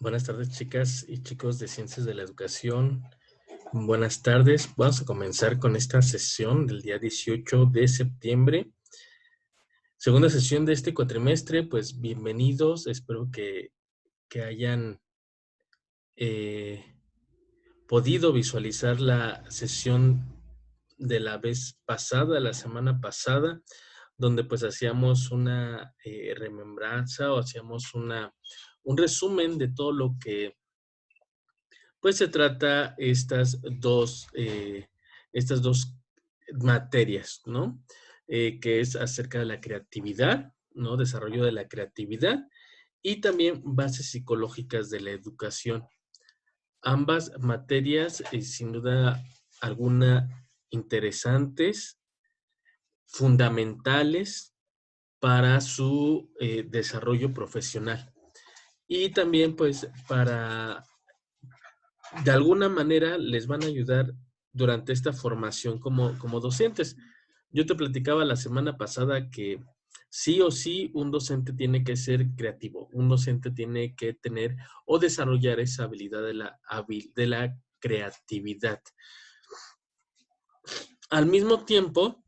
Buenas tardes, chicas y chicos de Ciencias de la Educación. Buenas tardes. Vamos a comenzar con esta sesión del día 18 de septiembre. Segunda sesión de este cuatrimestre, pues bienvenidos. Espero que hayan podido visualizar la sesión de la vez pasada, la semana pasada, donde pues hacíamos una remembranza o hacíamos un resumen de todo lo que pues se trata estas dos materias, ¿no? Que es acerca de la creatividad, ¿no? Desarrollo de la creatividad y también bases psicológicas de la educación. Ambas materias, sin duda alguna, interesantes, fundamentales para su desarrollo profesional. Y también, pues, de alguna manera les van a ayudar durante esta formación como docentes. Yo te platicaba la semana pasada que sí o sí un docente tiene que ser creativo, un docente tiene que tener o desarrollar esa habilidad de la creatividad. Al mismo tiempo,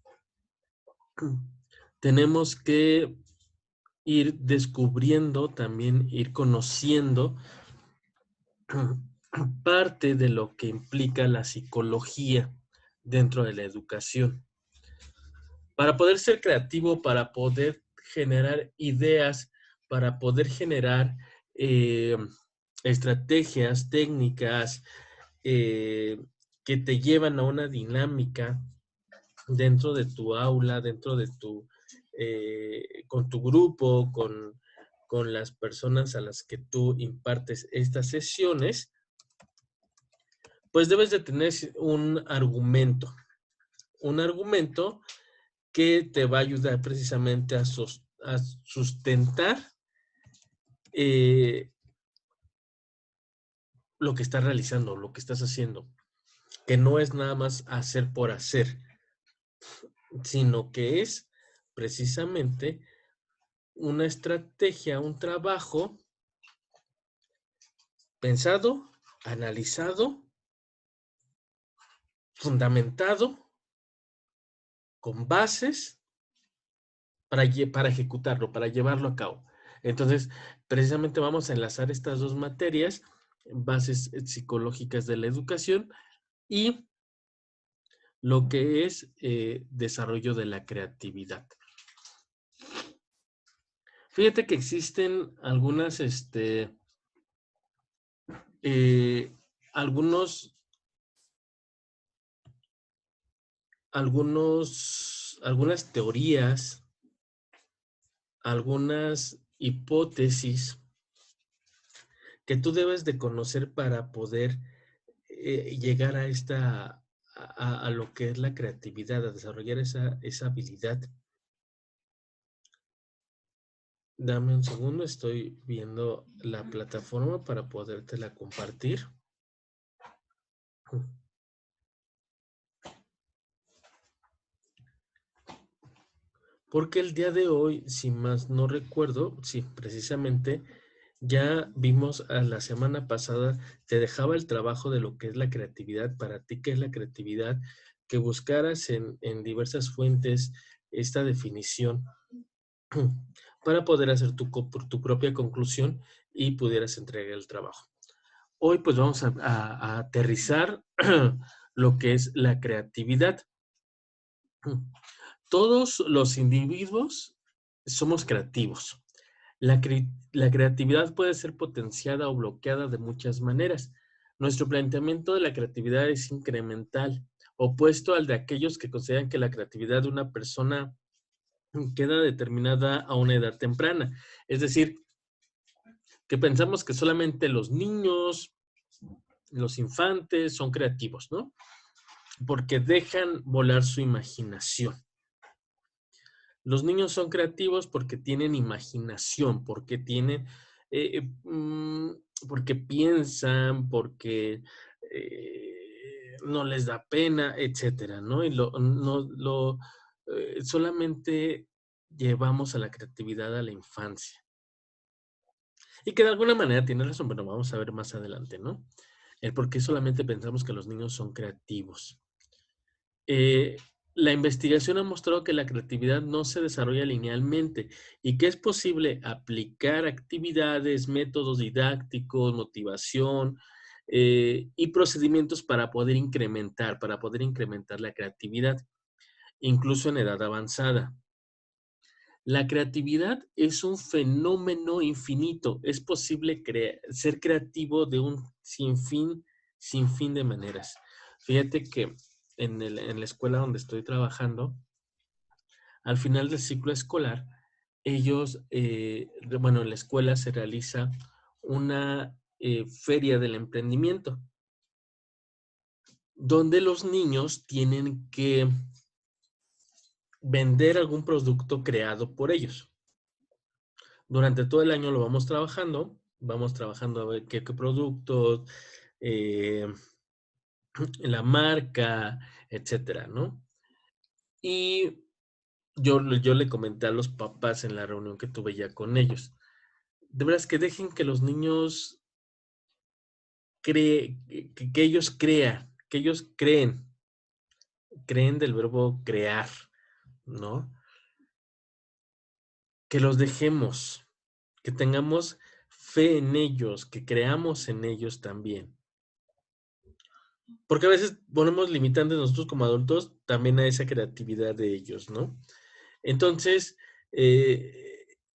tenemos que ir descubriendo, también ir conociendo parte de lo que implica la psicología dentro de la educación. Para poder ser creativo, para poder generar ideas, para poder generar eh, estrategias, técnicas eh, que te llevan a una dinámica dentro de tu aula, dentro de con tu grupo, con las personas a las que tú impartes estas sesiones, pues debes de tener un argumento que te va a ayudar precisamente a sustentar eh, lo que estás realizando, lo que estás haciendo, que no es nada más hacer por hacer, sino que es precisamente una estrategia, un trabajo pensado, analizado, fundamentado, con bases para ejecutarlo, para llevarlo a cabo. Entonces, precisamente vamos a enlazar estas dos materias, bases psicológicas de la educación y lo que es desarrollo de la creatividad. Fíjate que existen eh, algunos, algunas teorías, algunas hipótesis que tú debes de conocer para poder llegar a lo que es la creatividad, a desarrollar esa habilidad. Dame un segundo, estoy viendo la plataforma para podértela compartir. Porque el día de hoy, si más no recuerdo, sí, precisamente ya vimos a la semana pasada, te dejaba el trabajo de lo que es la creatividad, para ti qué es la creatividad, que buscaras en diversas fuentes esta definición para poder hacer tu propia conclusión y pudieras entregar el trabajo. Hoy pues vamos a aterrizar lo que es la creatividad. Todos los individuos somos creativos. La creatividad puede ser potenciada o bloqueada de muchas maneras. Nuestro planteamiento de la creatividad es incremental, opuesto al de aquellos que consideran que la creatividad de una persona queda determinada a una edad temprana. Es decir, que pensamos que solamente los niños, los infantes son creativos, ¿no? Porque dejan volar su imaginación. Los niños son creativos porque tienen imaginación, porque piensan, porque no les da pena, etcétera, ¿no? Y solamente llevamos a la creatividad a la infancia. Y que de alguna manera tiene razón, pero vamos a ver más adelante, ¿no? El por qué solamente pensamos que los niños son creativos. Eh, la investigación ha mostrado que la creatividad no se desarrolla linealmente y que es posible aplicar actividades, métodos didácticos, motivación y procedimientos para poder incrementar la creatividad, incluso en edad avanzada. La creatividad es un fenómeno infinito. Es posible ser creativo de un sinfín de maneras. Fíjate que en la escuela donde estoy trabajando, al final del ciclo escolar, ellos, bueno, en la escuela se realiza una feria del emprendimiento, donde los niños tienen que vender algún producto creado por ellos. Durante todo el año lo vamos trabajando a ver qué productos, eh, la marca, etcétera, ¿no? Y yo le comenté a los papás en la reunión que tuve ya con ellos, de veras que dejen que los niños que ellos crean, que ellos creen del verbo crear, ¿no? Que los dejemos, que tengamos fe en ellos, que creamos en ellos también. Porque a veces ponemos limitantes nosotros como adultos también a esa creatividad de ellos, ¿no? Entonces,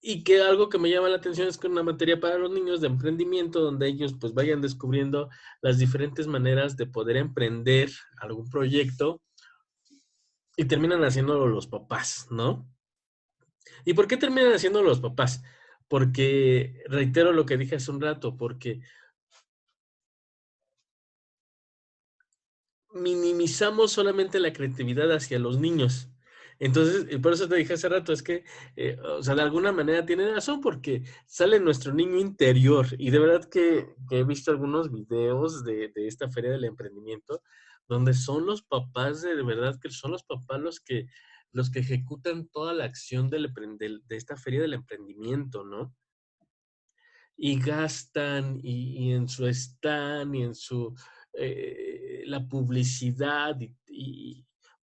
y que algo que me llama la atención es que una materia para los niños de emprendimiento, donde ellos pues vayan descubriendo las diferentes maneras de poder emprender algún proyecto y terminan haciéndolo los papás, ¿no? ¿Y por qué terminan haciéndolo los papás? Porque, reitero lo que dije hace un rato, porque minimizamos solamente la creatividad hacia los niños. Entonces, por eso te dije hace rato, es que, o sea, de alguna manera tiene razón, porque sale nuestro niño interior. Y de verdad que he visto algunos videos de esta feria del emprendimiento, donde son los papás, de verdad que son los papás los que ejecutan toda la acción de esta feria del emprendimiento, ¿no? Y gastan y en su stand y en su la publicidad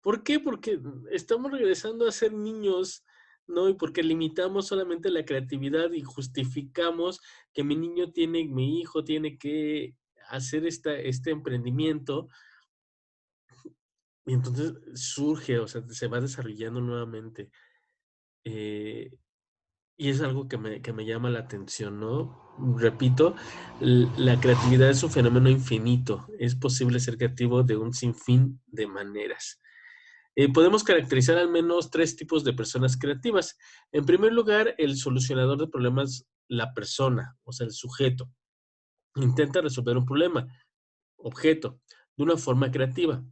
¿por qué? Porque estamos regresando a ser niños, ¿no? Y porque limitamos solamente la creatividad y justificamos que mi hijo tiene que hacer este emprendimiento y entonces surge, o sea, se va desarrollando nuevamente. Eh, Y es algo que me llama la atención, ¿no? Repito, la creatividad es un fenómeno infinito. Es posible ser creativo de un sinfín de maneras. Podemos caracterizar al menos tres tipos de personas creativas. En primer lugar, el solucionador de problemas, la persona, o sea, el sujeto. Intenta resolver un problema, objeto, de una forma creativa,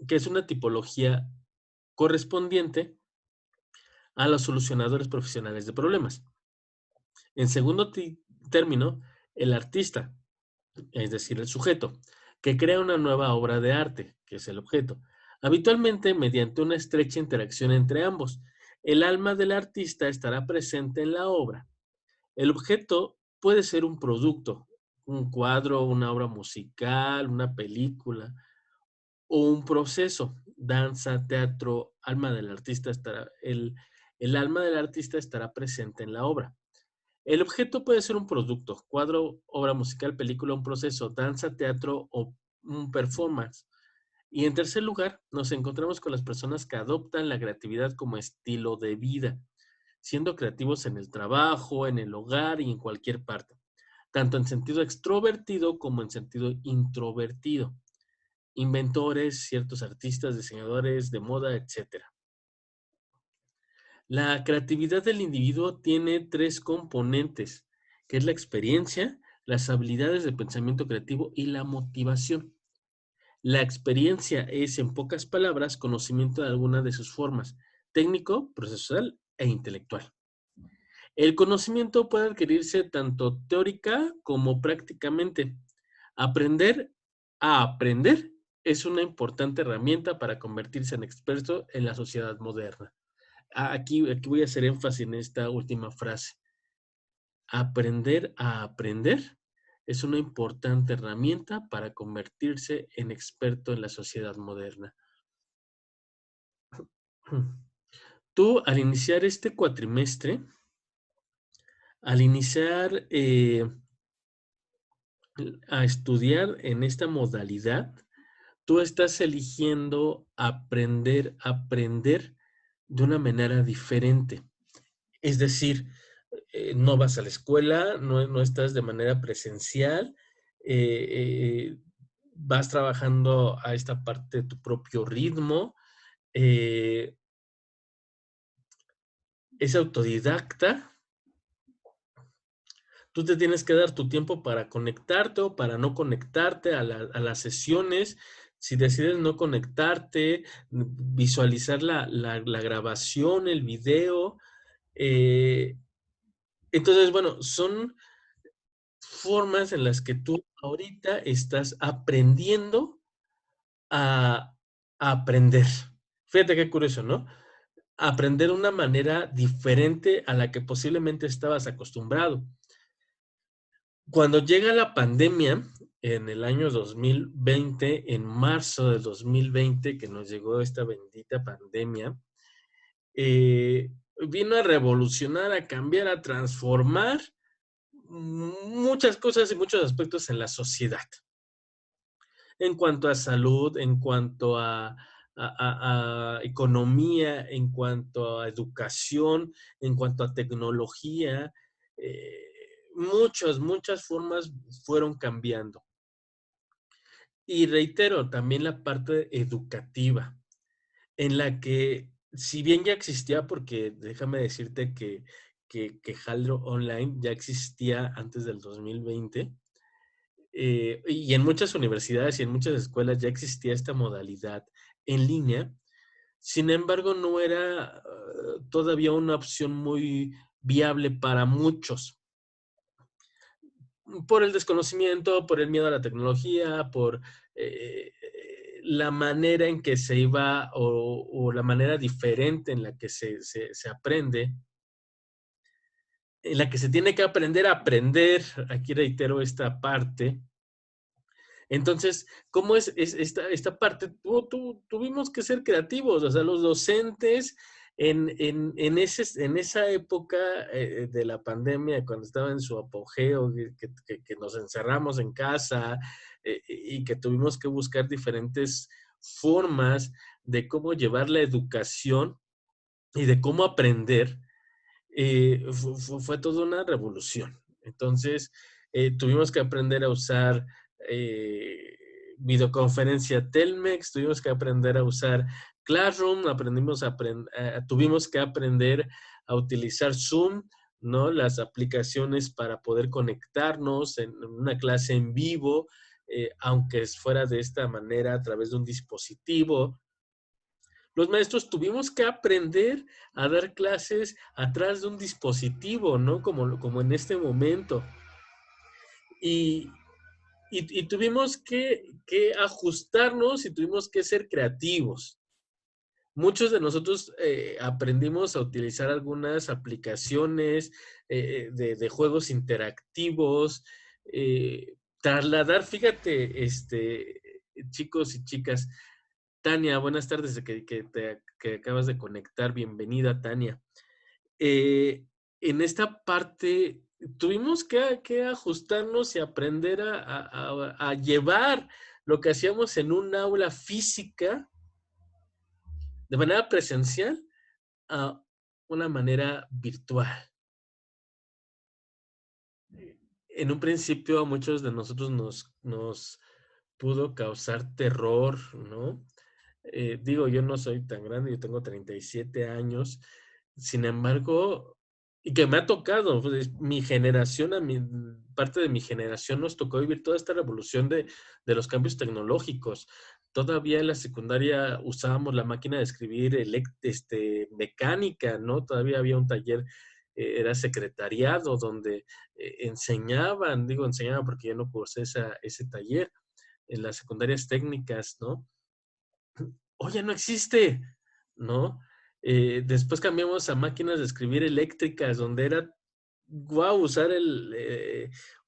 que es una tipología correspondiente a los solucionadores profesionales de problemas. En segundo término, el artista, es decir, el sujeto, que crea una nueva obra de arte, que es el objeto, habitualmente mediante una estrecha interacción entre ambos. El alma del artista estará presente en la obra. El objeto puede ser un producto, un cuadro, una obra musical, una película o un proceso, danza, teatro, el alma del artista estará presente en la obra. El objeto puede ser un producto, cuadro, obra musical, película, un proceso, danza, teatro o un performance. Y en tercer lugar, nos encontramos con las personas que adoptan la creatividad como estilo de vida, siendo creativos en el trabajo, en el hogar y en cualquier parte, tanto en sentido extrovertido como en sentido introvertido. Inventores, ciertos artistas, diseñadores de moda, etcétera. La creatividad del individuo tiene tres componentes, que es la experiencia, las habilidades de pensamiento creativo y la motivación. La experiencia es, en pocas palabras, conocimiento de alguna de sus formas, técnico, procesual e intelectual. El conocimiento puede adquirirse tanto teórica como prácticamente. Aprender a aprender es una importante herramienta para convertirse en experto en la sociedad moderna. Aquí voy a hacer énfasis en esta última frase. Aprender a aprender es una importante herramienta para convertirse en experto en la sociedad moderna. Tú, al iniciar este cuatrimestre, al iniciar a estudiar en esta modalidad, tú estás eligiendo aprender de una manera diferente. Es decir, no vas a la escuela, no estás de manera presencial, vas trabajando a esta parte de tu propio ritmo, eh, es autodidacta. Tú te tienes que dar tu tiempo para conectarte o para no conectarte a las sesiones. Si decides no conectarte, visualizar la grabación, el video. eh, entonces, bueno, son formas en las que tú ahorita estás aprendiendo a, a aprender. Fíjate qué curioso, ¿no? Aprender de una manera diferente a la que posiblemente estabas acostumbrado. Cuando llega la pandemia, en el año 2020, en marzo del 2020, que nos llegó esta bendita pandemia, eh, vino a revolucionar, a cambiar, a transformar muchas cosas y muchos aspectos en la sociedad. En cuanto a salud, en cuanto a economía, en cuanto a educación, en cuanto a tecnología, muchas formas fueron cambiando. Y reitero, también la parte educativa, en la que, si bien ya existía, porque déjame decirte que Haldro Online ya existía antes del 2020, y en muchas universidades y en muchas escuelas ya existía esta modalidad en línea. Sin embargo, no era todavía una opción muy viable para muchos, por el desconocimiento, por el miedo a la tecnología, por la manera en que se iba o la manera diferente en la que se aprende, en la que se tiene que aprender a aprender. Aquí reitero esta parte. Entonces, ¿cómo es esta parte? Tuvimos que ser creativos, o sea, los docentes en esa época de la pandemia, cuando estaba en su apogeo, que nos encerramos en casa y que tuvimos que buscar diferentes formas de cómo llevar la educación y de cómo aprender, fue toda una revolución. Entonces, tuvimos que aprender a usar eh, videoconferencia Telmex, tuvimos que aprender a usar Classroom, tuvimos que aprender a utilizar Zoom, ¿no? Las aplicaciones para poder conectarnos en una clase en vivo, aunque fuera de esta manera a través de un dispositivo. Los maestros tuvimos que aprender a dar clases atrás de un dispositivo, ¿no? Como en este momento. Y, y tuvimos que ajustarnos y tuvimos que ser creativos. Muchos de nosotros aprendimos a utilizar algunas aplicaciones de juegos interactivos, trasladar, fíjate, chicos y chicas. Tania, buenas tardes, que acabas de conectar. Bienvenida, Tania. Eh, en esta parte tuvimos que ajustarnos y aprender a llevar lo que hacíamos en un aula física de manera presencial a una manera virtual. En un principio a muchos de nosotros nos pudo causar terror, ¿no? Digo, yo no soy tan grande, yo tengo 37 años, sin embargo, y que me ha tocado, pues, mi generación, parte de mi generación nos tocó vivir toda esta revolución de los cambios tecnológicos. Todavía en la secundaria usábamos la máquina de escribir mecánica, ¿no? Todavía había un taller, era secretariado, donde enseñaban porque yo no cursé ese taller en las secundarias técnicas, ¿no? Hoy ya no existe, ¿no? Después cambiamos a máquinas de escribir eléctricas, donde era guau, usar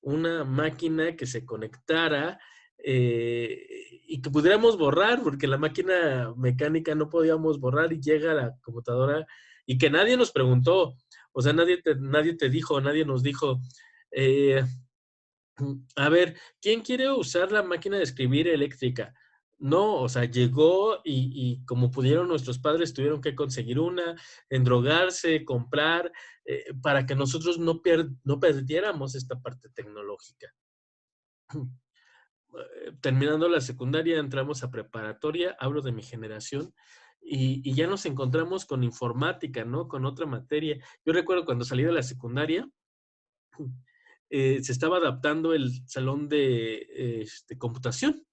una máquina que se conectara eh, y que pudiéramos borrar, porque la máquina mecánica no podíamos borrar y llega la computadora y que nadie nos preguntó, o sea, nadie te dijo, nadie nos dijo, eh, a ver, ¿quién quiere usar la máquina de escribir eléctrica? No, o sea, llegó y como pudieron nuestros padres tuvieron que conseguir una, endrogarse, comprar, para que nosotros no perdiéramos esta parte tecnológica. Terminando la secundaria, entramos a preparatoria, hablo de mi generación, y ya nos encontramos con informática, ¿no? Con otra materia. Yo recuerdo cuando salí de la secundaria, se estaba adaptando el salón de computación,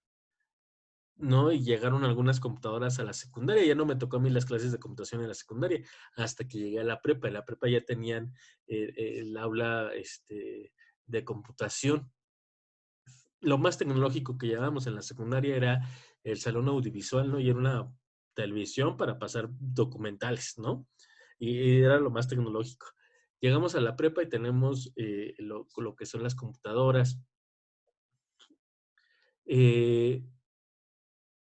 ¿no? Y llegaron algunas computadoras a la secundaria. Ya no me tocó a mí las clases de computación en la secundaria, hasta que llegué a la prepa. En la prepa ya tenían el aula de computación. Lo más tecnológico que llevábamos en la secundaria era el salón audiovisual, ¿no? Y era una televisión para pasar documentales, ¿no? Y era lo más tecnológico. Llegamos a la prepa y tenemos lo que son las computadoras. Eh,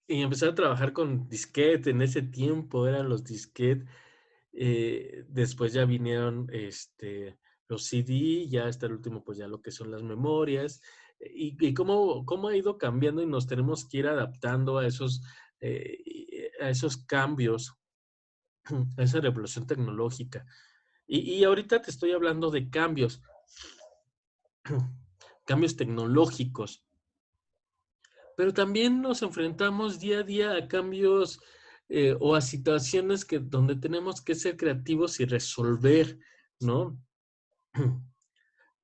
y empecé a trabajar con disquete. En ese tiempo eran los disquete. Después ya vinieron los CD, ya hasta el último, pues ya lo que son las memorias. Y cómo ha ido cambiando y nos tenemos que ir adaptando a esos cambios, a esa revolución tecnológica. Y ahorita te estoy hablando de cambios, cambios tecnológicos. Pero también nos enfrentamos día a día a cambios o a situaciones donde tenemos que ser creativos y resolver, ¿no?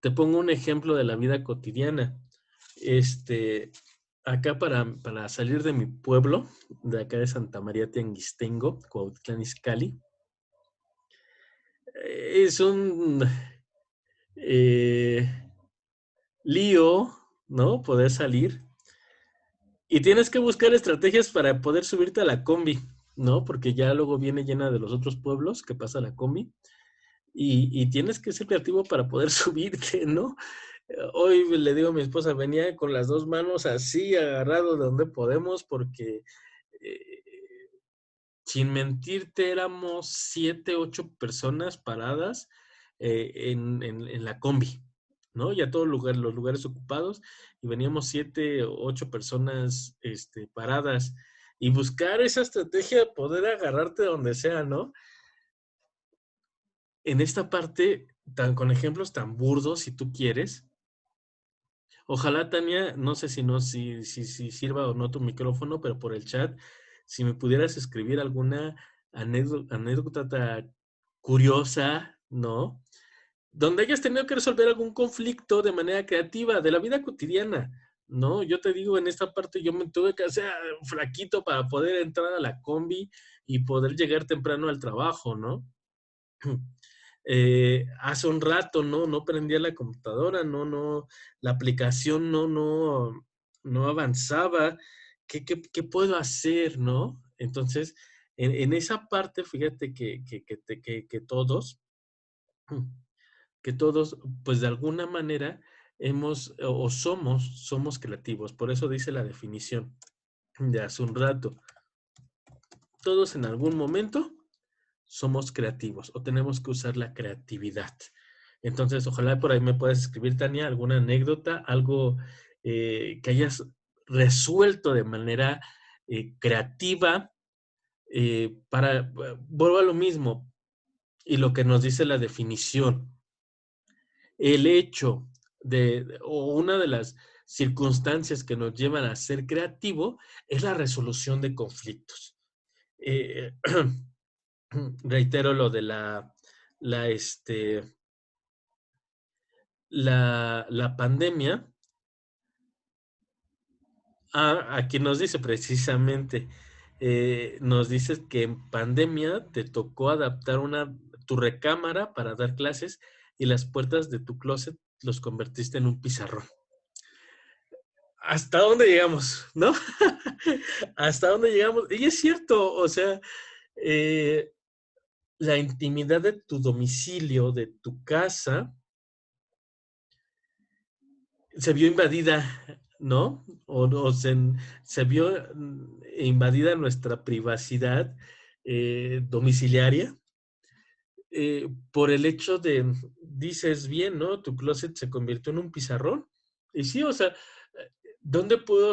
Te pongo un ejemplo de la vida cotidiana. Este, acá para salir de mi pueblo, de acá de Santa María Tianguistengo, Cuautitlán Izcalli, es un eh, lío, ¿no? Poder salir. Y tienes que buscar estrategias para poder subirte a la combi, ¿no? Porque ya luego viene llena de los otros pueblos que pasa la combi. Y tienes que ser creativo para poder subirte, ¿no? Hoy le digo a mi esposa, venía con las dos manos así, agarrado de donde podemos, porque eh, sin mentirte éramos 7, 8 personas paradas en la combi, ¿no? Ya todos los lugares ocupados y veníamos 7, 8 personas paradas y buscar esa estrategia de poder agarrarte donde sea, ¿no? En esta parte, con ejemplos tan burdos, si tú quieres, ojalá, Tania, no sé si sirva o no tu micrófono, pero por el chat, si me pudieras escribir alguna anécdota curiosa, ¿no? Donde hayas tenido que resolver algún conflicto de manera creativa, de la vida cotidiana, ¿no? Yo te digo, en esta parte yo me tuve que hacer flaquito para poder entrar a la combi y poder llegar temprano al trabajo, ¿no? Hace un rato no prendía la computadora, la aplicación no avanzaba. ¿Qué puedo hacer, no? Entonces, en esa parte, fíjate que todos, que todos, pues de alguna manera, somos creativos. Por eso dice la definición de hace un rato. Todos en algún momento somos creativos o tenemos que usar la creatividad. Entonces, ojalá por ahí me puedas escribir, Tania, alguna anécdota, algo que hayas resuelto de manera creativa vuelvo a lo mismo y lo que nos dice la definición. El hecho o una de las circunstancias que nos llevan a ser creativo es la resolución de conflictos. Eh, reitero lo de la, este, la pandemia. Aquí nos dice precisamente, nos dice que en pandemia te tocó adaptar tu recámara para dar clases y las puertas de tu closet los convertiste en un pizarrón. ¿Hasta dónde llegamos? ¿No? ¿Hasta dónde llegamos? Y es cierto, o sea, eh, la intimidad de tu domicilio, de tu casa, se vio invadida, ¿no? O se vio invadida nuestra privacidad domiciliaria por el hecho de, dices bien, ¿no? Tu closet se convirtió en un pizarrón. Y sí, o sea, ¿dónde puedo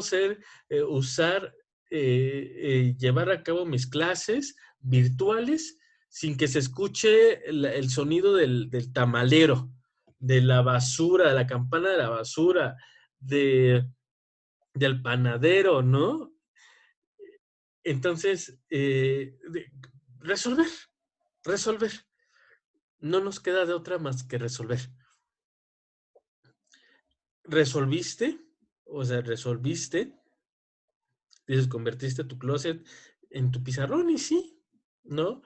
usar, llevar a cabo mis clases virtuales sin que se escuche el sonido del tamalero, de la basura, de la campana de la basura, de, del panadero, ¿no? Entonces, resolver, resolver. No nos queda de otra más que resolver. ¿Resolviste? O sea, resolviste, dices, convertiste tu closet en tu pizarrón y sí, ¿no?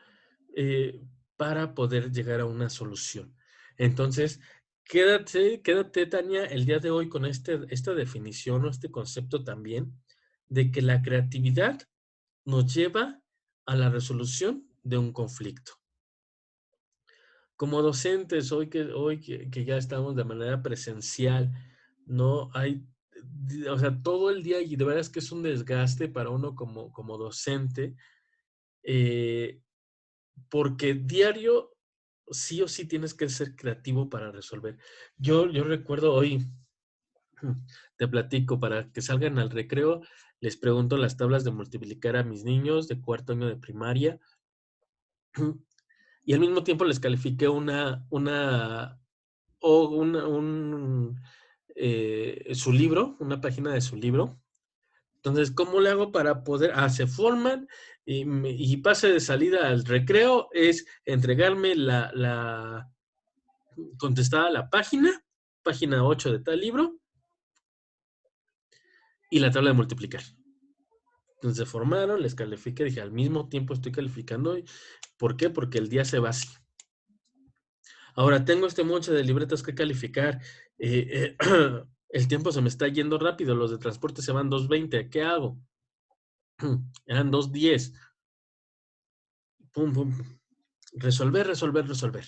Para poder llegar a una solución. Entonces, quédate, Tania, el día de hoy con esta definición o este concepto también de que la creatividad nos lleva a la resolución de un conflicto. Como docentes, hoy que ya estamos de manera presencial, no hay, o sea, todo el día, y de verdad es que es un desgaste para uno como docente, eh, porque diario sí o sí tienes que ser creativo para resolver. Yo recuerdo hoy, te platico, para que salgan al recreo, les pregunto las tablas de multiplicar a mis niños de cuarto año de primaria, y al mismo tiempo les califiqué su libro, una página de su libro. Entonces, ¿cómo le hago para poder? Se forman y pase de salida al recreo es entregarme la contestada a la página 8 de tal libro y la tabla de multiplicar. Entonces se formaron, les califiqué, dije, al mismo tiempo estoy calificando. ¿Por qué? Porque el día se va así. Ahora, tengo este monte de libretas que calificar. El tiempo se me está yendo rápido. Los de transporte se van 2:20. ¿Qué hago? Eran 2:10. Pum, pum. Resolver, resolver, resolver.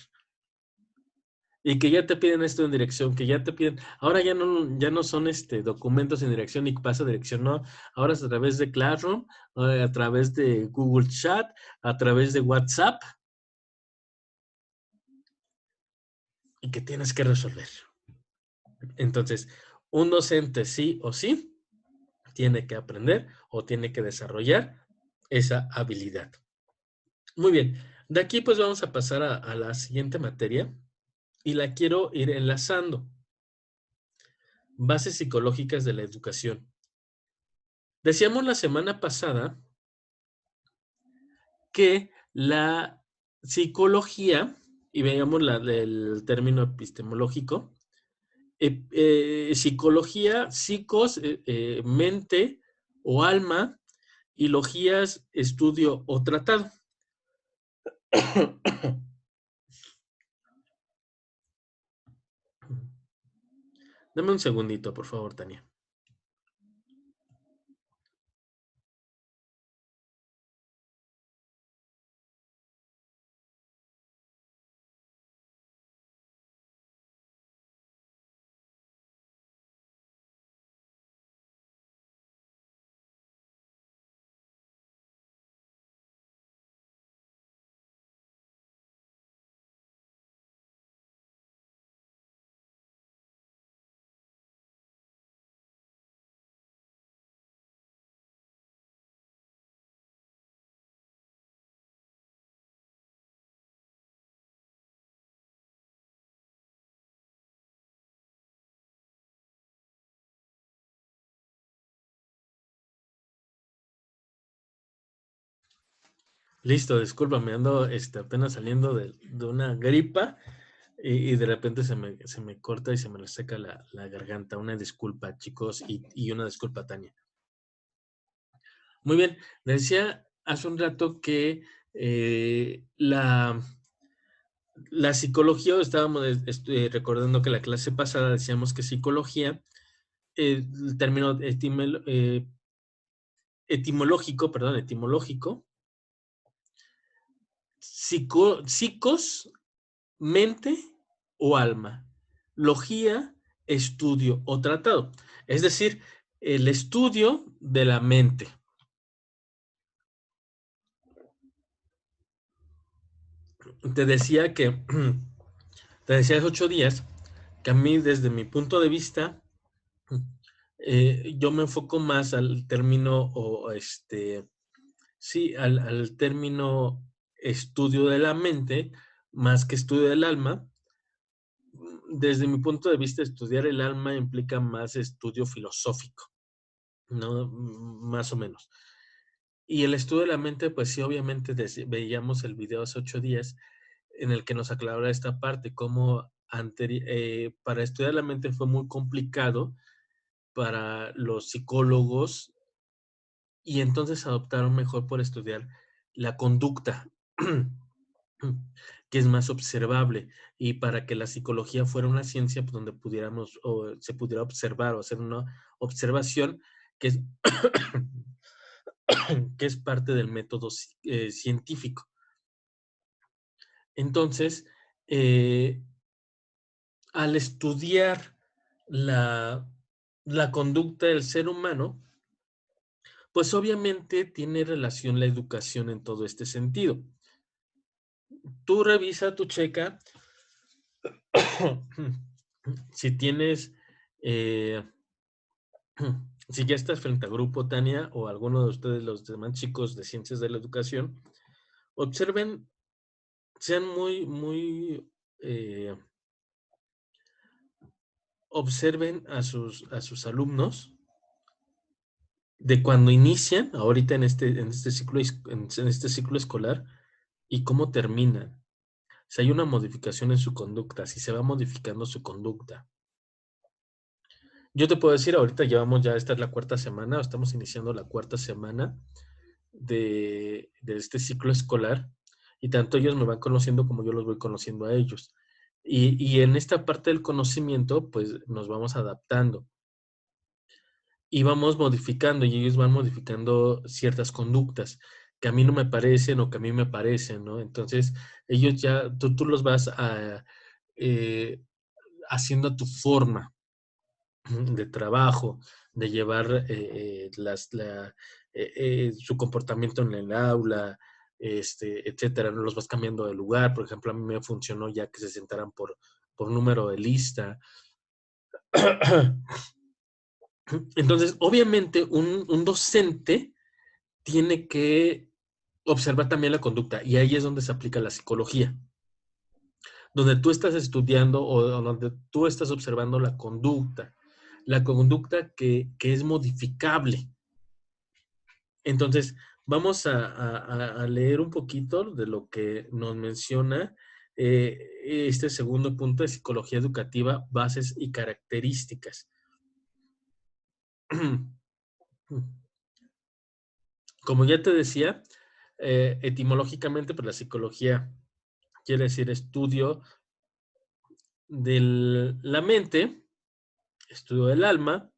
Y que ya te piden esto en dirección, que ya te piden. Ahora ya no son documentos en dirección y pasa dirección, no. Ahora es a través de Classroom, a través de Google Chat, a través de WhatsApp. Y que tienes que resolver. Entonces, un docente sí o sí tiene que aprender o tiene que desarrollar esa habilidad. Muy bien, de aquí pues vamos a pasar a la siguiente materia y la quiero ir enlazando. Bases psicológicas de la educación. Decíamos la semana pasada que la psicología, y veíamos el término epistemológico, psicología, psicos, mente o alma, y logías, estudio o tratado. Dame un segundito, por favor, Tania. Listo, discúlpame, ando apenas saliendo de una gripa y de repente se me corta y se me reseca la garganta. Una disculpa, chicos, y una disculpa, Tania. Muy bien, decía hace un rato que la psicología, estábamos recordando que la clase pasada decíamos que psicología, el término etimológico, psicos, mente o alma. Logía estudio o tratado. Es decir, el estudio de la mente. Te decía que, te decía hace 8 días, que a mí desde mi punto de vista, yo me enfoco más al término sí, al término estudio de la mente, más que estudio del alma. Desde mi punto de vista, estudiar el alma implica más estudio filosófico, ¿no? Más o menos. Y el estudio de la mente, pues sí, obviamente veíamos el video hace 8 días en el que nos aclaraba esta parte, cómo para estudiar la mente fue muy complicado para los psicólogos y entonces adoptaron mejor por estudiar la conducta, que es más observable, y para que la psicología fuera una ciencia pues, donde pudiéramos o se pudiera observar o hacer una observación que es, que es parte del método científico. Entonces, eh, al estudiar la, la conducta del ser humano, pues obviamente tiene relación la educación en todo este sentido. Tú revisa, tú checa si tienes, eh, si ya estás frente a grupo, Tania, o alguno de ustedes, los demás chicos de ciencias de la educación, observen, sean observen a sus alumnos de cuando inician, ahorita en este ciclo escolar, y cómo terminan. Si hay una modificación en su conducta, si se va modificando su conducta. Yo te puedo decir, ahorita llevamos ya, esta es la 4ª semana, estamos iniciando la 4ª semana de este ciclo escolar, y tanto ellos me van conociendo como yo los voy conociendo a ellos. Y en esta parte del conocimiento, pues nos vamos adaptando y vamos modificando, y ellos van modificando ciertas conductas que a mí no me parecen o que a mí me parecen, ¿no? Entonces, ellos ya, tú los vas eh, haciendo a tu forma de trabajo, de llevar su comportamiento en el aula, etcétera. No los vas cambiando de lugar. Por ejemplo, a mí me funcionó ya que se sentaran por número de lista. Entonces, obviamente, un docente tiene que observar también la conducta, y ahí es donde se aplica la psicología, donde tú estás estudiando o donde tú estás observando la conducta que es modificable. Entonces, vamos a leer un poquito de lo que nos menciona este segundo punto de psicología educativa, bases y características. Como ya te decía, etimológicamente, pues la psicología quiere decir estudio de la mente, estudio del alma,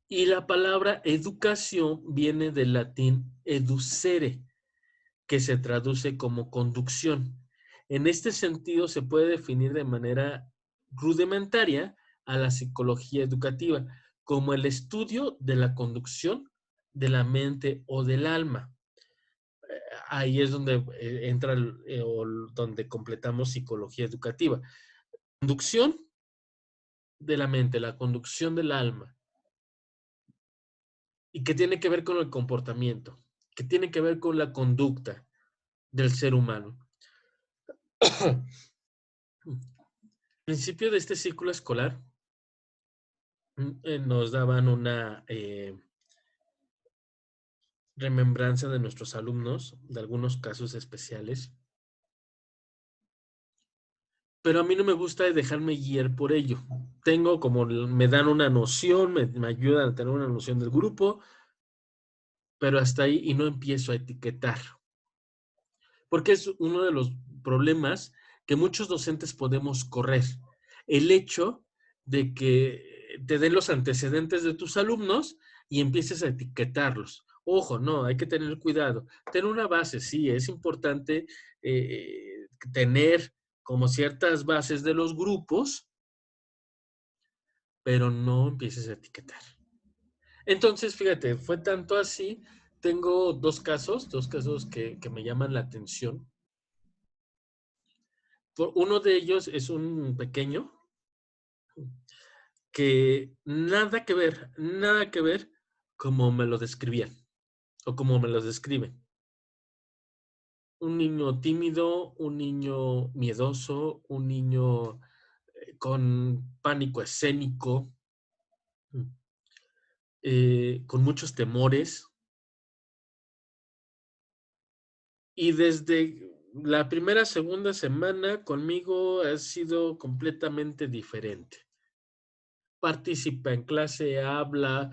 y la palabra educación viene del latín educere, que se traduce como conducción. En este sentido, se puede definir de manera rudimentaria a la psicología educativa como el estudio de la conducción de la mente o del alma. Ahí es donde entra o donde completamos psicología educativa. Conducción de la mente, la conducción del alma. ¿Y qué tiene que ver con el comportamiento? ¿Qué tiene que ver con la conducta del ser humano? Al principio de este ciclo escolar, nos daban una remembranza de nuestros alumnos, de algunos casos especiales, pero a mí no me gusta dejarme guiar por ello. Tengo como, me dan una noción, me ayudan a tener una noción del grupo, pero hasta ahí, y no empiezo a etiquetar. Porque es uno de los problemas que muchos docentes podemos correr. El hecho de que te den los antecedentes de tus alumnos y empieces a etiquetarlos. Ojo, no, hay que tener cuidado. Tener una base, sí, es importante tener como ciertas bases de los grupos, pero no empieces a etiquetar. Entonces, fíjate, fue tanto así, tengo dos casos que me llaman la atención. Uno de ellos es un pequeño que nada que ver como me lo describían o como me lo describen. Un niño tímido, un niño miedoso, un niño con pánico escénico, con muchos temores. Y desde la primera, segunda semana conmigo ha sido completamente diferente. Participa en clase, habla.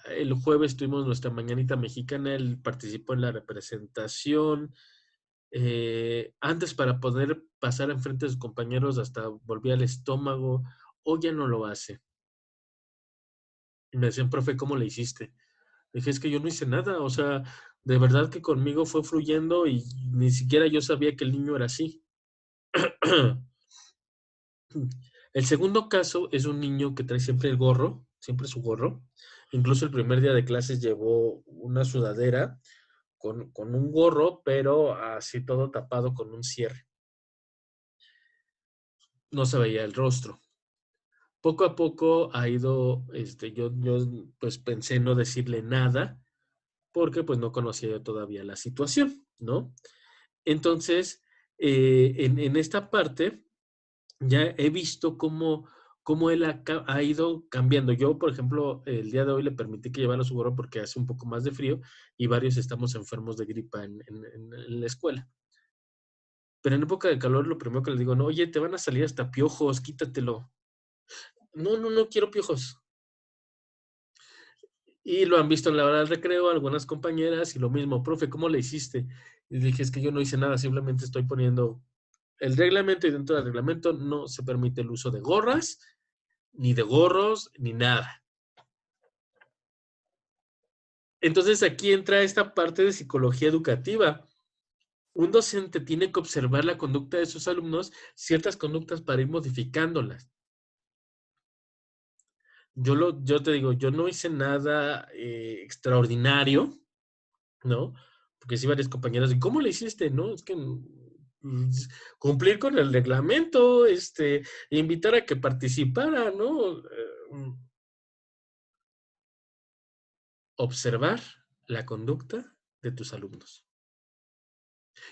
El jueves tuvimos nuestra mañanita mexicana, él participó en la representación. Antes para poder pasar enfrente de sus compañeros hasta volvía al estómago. Hoy ya no lo hace. Y me decían, profe, ¿cómo le hiciste? Le dije, es que yo no hice nada. O sea, de verdad que conmigo fue fluyendo y ni siquiera yo sabía que el niño era así. El segundo caso es un niño que trae siempre el gorro, siempre su gorro. Incluso el primer día de clases llevó una sudadera con un gorro, pero así todo tapado con un cierre. No se veía el rostro. Poco a poco ha ido, yo pues pensé no decirle nada, porque pues no conocía yo todavía la situación, ¿no? Entonces, en esta parte, ya he visto cómo él ha ido cambiando. Yo, por ejemplo, el día de hoy le permití que llevara su gorro porque hace un poco más de frío y varios estamos enfermos de gripa en la escuela. Pero en época de calor, lo primero que le digo, no, oye, te van a salir hasta piojos, quítatelo. No, no, no quiero piojos. Y lo han visto en la hora del recreo algunas compañeras y lo mismo, profe, ¿cómo le hiciste? Y dije, es que yo no hice nada, simplemente estoy poniendo el reglamento y dentro del reglamento no se permite el uso de gorras, ni de gorros, ni nada. Entonces aquí entra esta parte de psicología educativa. Un docente tiene que observar la conducta de sus alumnos, ciertas conductas para ir modificándolas. Yo te digo, yo no hice nada extraordinario, ¿no? Porque sí varias compañeras, ¿y cómo le hiciste? No, es que cumplir con el reglamento, invitar a que participara, ¿no? Observar la conducta de tus alumnos.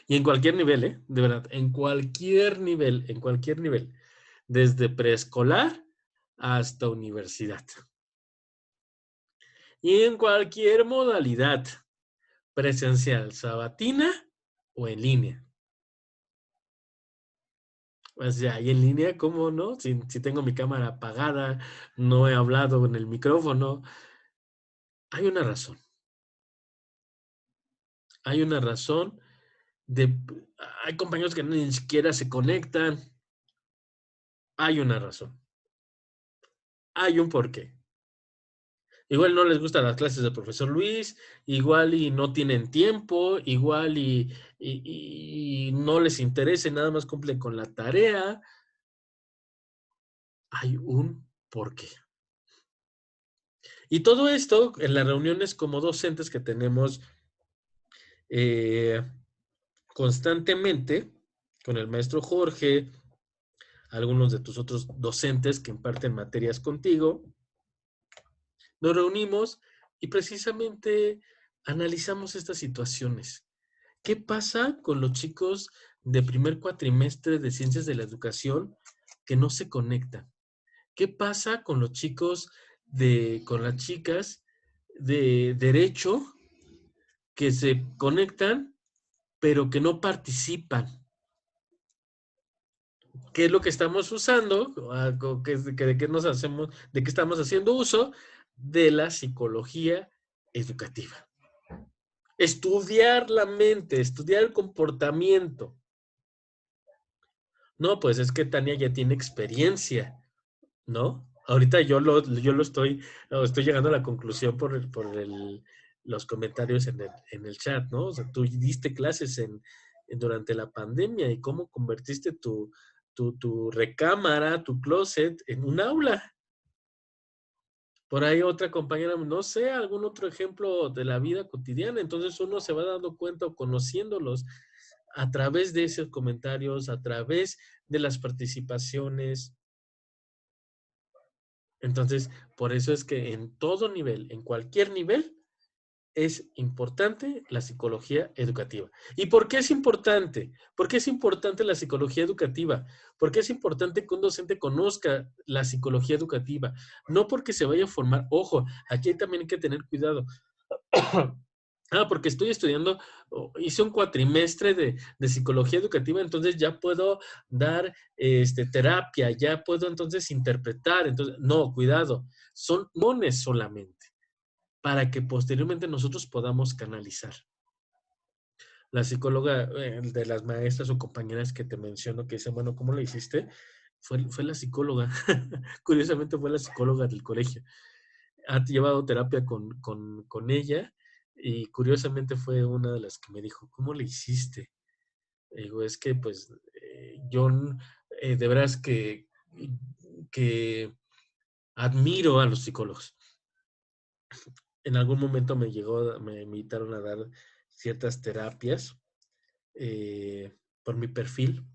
Y en cualquier nivel, ¿eh? De verdad, en cualquier nivel, desde preescolar hasta universidad. Y en cualquier modalidad, presencial, sabatina o en línea. O sea, y en línea, ¿cómo no? Si tengo mi cámara apagada, no he hablado en el micrófono. Hay una razón. Hay una razón de... Hay compañeros que ni siquiera se conectan. Hay una razón. Hay un porqué. Igual no les gustan las clases del profesor Luis, igual y no tienen tiempo, igual y no les interesa, y nada más cumplen con la tarea. Hay un porqué. Y todo esto en las reuniones como docentes que tenemos eh, constantemente con el maestro Jorge, algunos de tus otros docentes que imparten materias contigo, nos reunimos y precisamente analizamos estas situaciones. ¿Qué pasa con los chicos de primer cuatrimestre de Ciencias de la Educación que no se conectan? ¿Qué pasa con los chicos con las chicas de Derecho que se conectan pero que no participan? ¿Qué es lo que estamos usando? ¿De qué nos hacemos? ¿De qué estamos haciendo uso? De la psicología educativa. Estudiar la mente, estudiar el comportamiento. No, pues es que Tania ya tiene experiencia, ¿no? Ahorita estoy llegando a la conclusión por los comentarios en el chat, ¿no? O sea, tú diste clases durante la pandemia y cómo convertiste tu recámara, tu closet en un aula. Por ahí otra compañera, no sé, algún otro ejemplo de la vida cotidiana. Entonces uno se va dando cuenta o conociéndolos a través de esos comentarios, a través de las participaciones. Entonces, por eso es que en todo nivel, en cualquier nivel, es importante la psicología educativa. ¿Y por qué es importante? ¿Por qué es importante la psicología educativa? ¿Por qué es importante que un docente conozca la psicología educativa? No porque se vaya a formar, ojo, aquí también hay que tener cuidado. Porque estoy estudiando, hice un cuatrimestre de psicología educativa, entonces ya puedo dar terapia, ya puedo entonces interpretar. Entonces, no, cuidado, son dones solamente para que posteriormente nosotros podamos canalizar. La psicóloga de las maestras o compañeras que te menciono que dicen, bueno, ¿cómo lo hiciste? Fue la psicóloga. Curiosamente fue la psicóloga del colegio. Ha llevado terapia con ella y curiosamente fue una de las que me dijo, ¿cómo le hiciste? Y digo, es que pues yo de veras que admiro a los psicólogos. En algún momento me invitaron a dar ciertas terapias por mi perfil,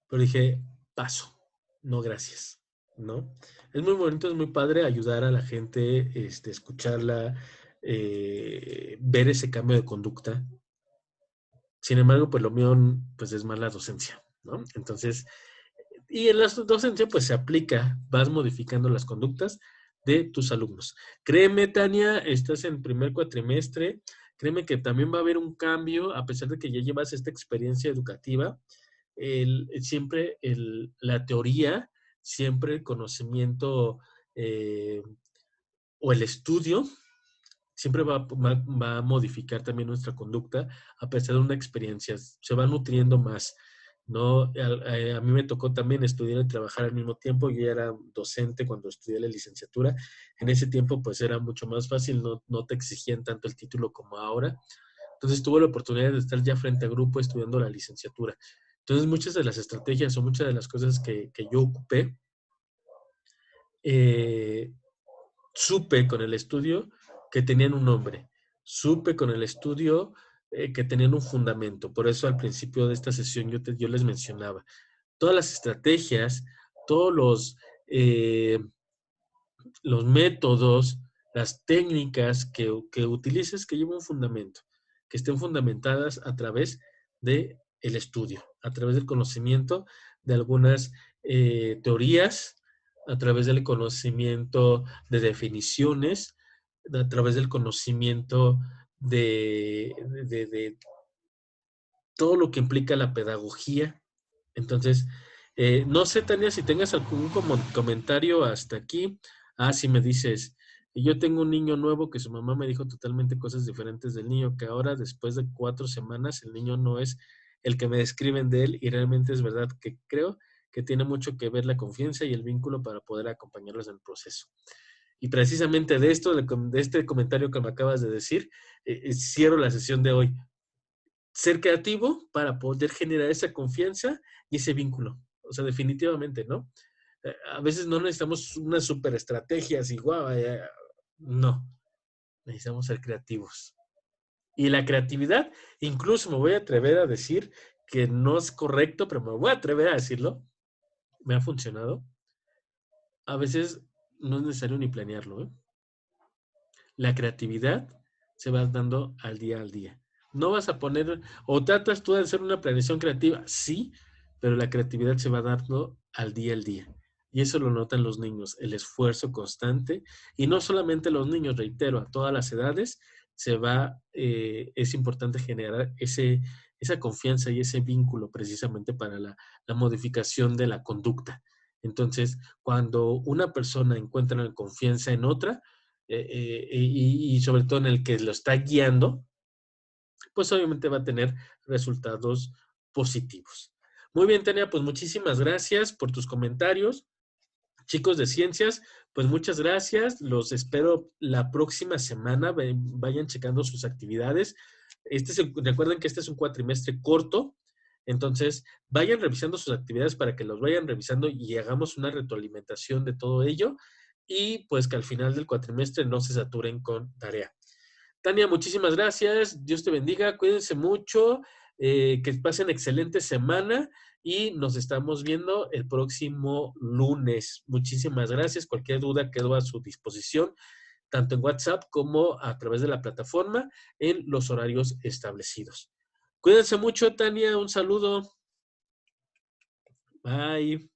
pero dije, paso, no gracias, ¿no? Es muy bonito, es muy padre ayudar a la gente, escucharla, ver ese cambio de conducta. Sin embargo, pues lo mío pues es más la docencia, ¿no? Entonces, y en la docencia pues se aplica, vas modificando las conductas de tus alumnos. Créeme, Tania, estás en primer cuatrimestre, créeme que también va a haber un cambio, a pesar de que ya llevas esta experiencia educativa, siempre la teoría, siempre el conocimiento eh, o el estudio, siempre va a modificar también nuestra conducta a pesar de una experiencia, se va nutriendo más. ¿No? A mí me tocó también estudiar y trabajar al mismo tiempo. Yo ya era docente cuando estudié la licenciatura. En ese tiempo pues era mucho más fácil, no te exigían tanto el título como ahora. Entonces tuve la oportunidad de estar ya frente a grupo estudiando la licenciatura. Entonces muchas de las estrategias o muchas de las cosas que yo ocupé, eh, supe con el estudio que tenían un nombre, supe con el estudio que tenían un fundamento. Por eso al principio de esta sesión yo les mencionaba, todas las estrategias, todos los métodos, las técnicas que utilices que lleven un fundamento, que estén fundamentadas a través del estudio, a través del conocimiento de algunas teorías, a través del conocimiento de definiciones, a través del conocimiento de todo lo que implica la pedagogía. Entonces, no sé, Tania, si tengas algún comentario hasta aquí. Si me dices, yo tengo un niño nuevo que su mamá me dijo totalmente cosas diferentes del niño, que ahora después de 4 semanas el niño no es el que me describen de él y realmente es verdad que creo que tiene mucho que ver la confianza y el vínculo para poder acompañarlos en el proceso. Y precisamente de esto, de este comentario que me acabas de decir, cierro la sesión de hoy. Ser creativo para poder generar esa confianza y ese vínculo. O sea, definitivamente, ¿no? A veces no necesitamos unas super estrategias y guau, no, necesitamos ser creativos. Y la creatividad, incluso me voy a atrever a decir que no es correcto, pero me voy a atrever a decirlo, me ha funcionado. A veces no es necesario ni planearlo, ¿eh? La creatividad se va dando al día. No vas a poner, o tratas tú de hacer una planeación creativa, sí, pero la creatividad se va dando al día. Y eso lo notan los niños, el esfuerzo constante. Y no solamente los niños, reitero, a todas las edades es importante generar esa confianza y ese vínculo precisamente para la modificación de la conducta. Entonces, cuando una persona encuentra confianza en otra, y sobre todo en el que lo está guiando, pues obviamente va a tener resultados positivos. Muy bien, Tania, pues muchísimas gracias por tus comentarios. Chicos de ciencias, pues muchas gracias. Los espero la próxima semana. Vayan checando sus actividades. Recuerden que este es un cuatrimestre corto, entonces vayan revisando sus actividades para que los vayan revisando y hagamos una retroalimentación de todo ello. y pues que al final del cuatrimestre no se saturen con tarea. Tania, muchísimas gracias. Dios te bendiga. Cuídense mucho. Que pasen excelente semana y nos estamos viendo el próximo lunes. Muchísimas gracias. Cualquier duda quedo a su disposición, tanto en WhatsApp como a través de la plataforma en los horarios establecidos. Cuídense mucho, Tania. Un saludo. Bye.